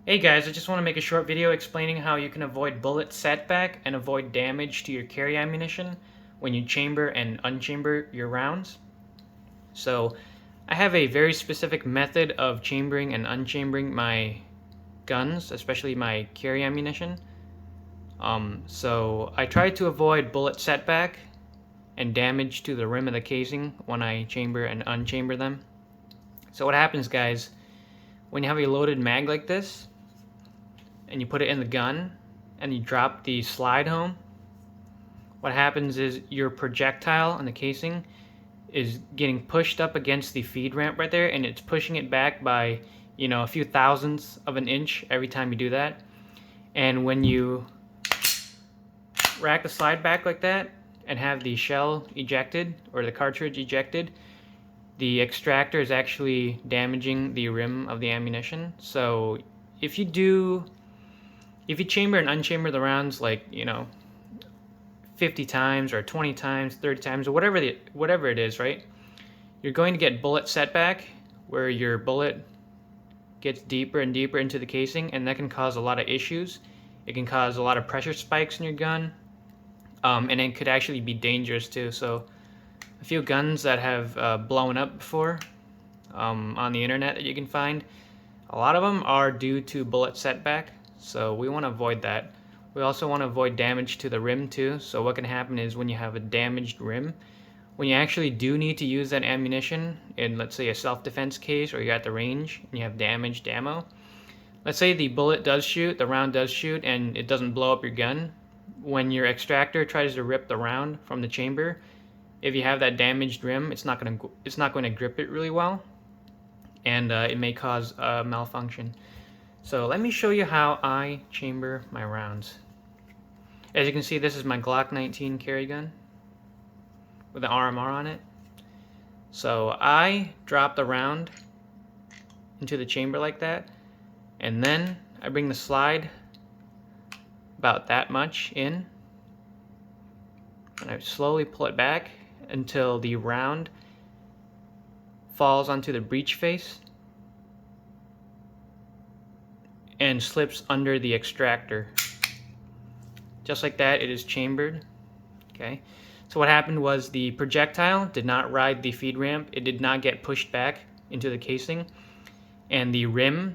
Hey guys, I just want to make a short video explaining how you can avoid bullet setback and avoid damage to your carry ammunition when you chamber and unchamber your rounds. So I have a very specific method of chambering and unchambering my guns, especially my carry ammunition. So I try to avoid bullet setback and damage to the rim of the casing when I chamber and unchamber them. So what happens, guys, when you have a loaded mag like this, and you put it in the gun and you drop the slide home, what happens is your projectile on the casing is getting pushed up against the feed ramp right there, and it's pushing it back by, a few thousandths of an inch every time you do that. And when you rack the slide back like that and have the shell ejected or the cartridge ejected, the extractor is actually damaging the rim of the ammunition. So if you chamber and unchamber the rounds 50 times or 20 times, 30 times, or whatever it is, right? You're going to get bullet setback, where your bullet gets deeper and deeper into the casing, and that can cause a lot of issues. It can cause a lot of pressure spikes in your gun, and it could actually be dangerous too. So a few guns that have blown up before on the internet that you can find, a lot of them are due to bullet setback. So we want to avoid that. We also want to avoid damage to the rim too. So what can happen is when you have a damaged rim, when you actually do need to use that ammunition in, let's say, a self-defense case, or you're at the range and you have damaged ammo, let's say the bullet does shoot, the round does shoot, and it doesn't blow up your gun. When your extractor tries to rip the round from the chamber, if you have that damaged rim, it's not going to grip it really well, and it may cause a malfunction. So let me show you how I chamber my rounds. As you can see, this is my Glock 19 carry gun with an RMR on it. So I drop the round into the chamber like that, and then I bring the slide about that much in, and I slowly pull it back until the round falls onto the breech face and slips under the extractor. Just like that, it is chambered. Okay. So what happened was the projectile did not ride the feed ramp. It did not get pushed back into the casing, and the rim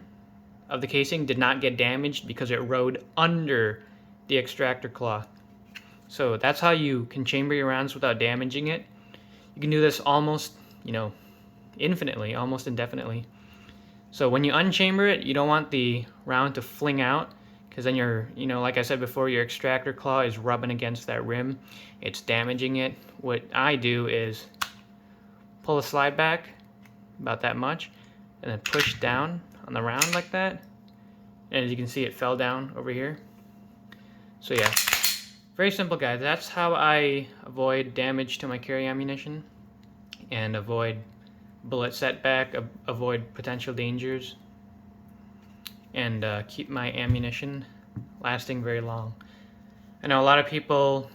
of the casing did not get damaged because it rode under the extractor claw. So that's how you can chamber your rounds without damaging it. You can do this almost, infinitely, almost indefinitely. So when you unchamber it, you don't want the round to fling out, because then like I said before, your extractor claw is rubbing against that rim. It's damaging it. What I do is pull the slide back about that much, and then push down on the round like that. And as you can see, it fell down over here. So yeah, very simple, guys. That's how I avoid damage to my carry ammunition and avoid bullet setback, avoid potential dangers, and keep my ammunition lasting very long. I know a lot of people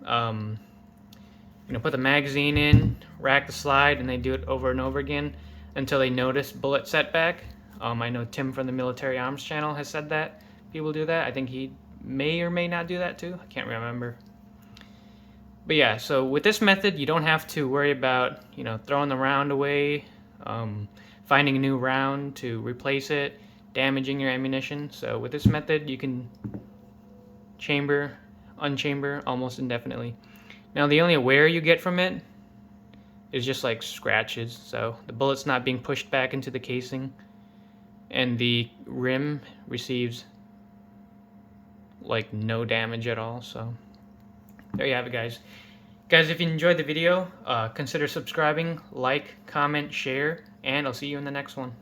put the magazine in, rack the slide, and they do it over and over again until they notice bullet setback. I know Tim from the Military Arms channel has said that people do that. I think he may or may not do that too. I can't remember. But yeah, so with this method, you don't have to worry about, throwing the round away, finding a new round to replace it, damaging your ammunition. So with this method, you can chamber, unchamber almost indefinitely. Now, the only wear you get from it is just like scratches. So the bullet's not being pushed back into the casing, and the rim receives like no damage at all. So there you have it, guys. Guys, if you enjoyed the video, consider subscribing, like, comment, share, and I'll see you in the next one.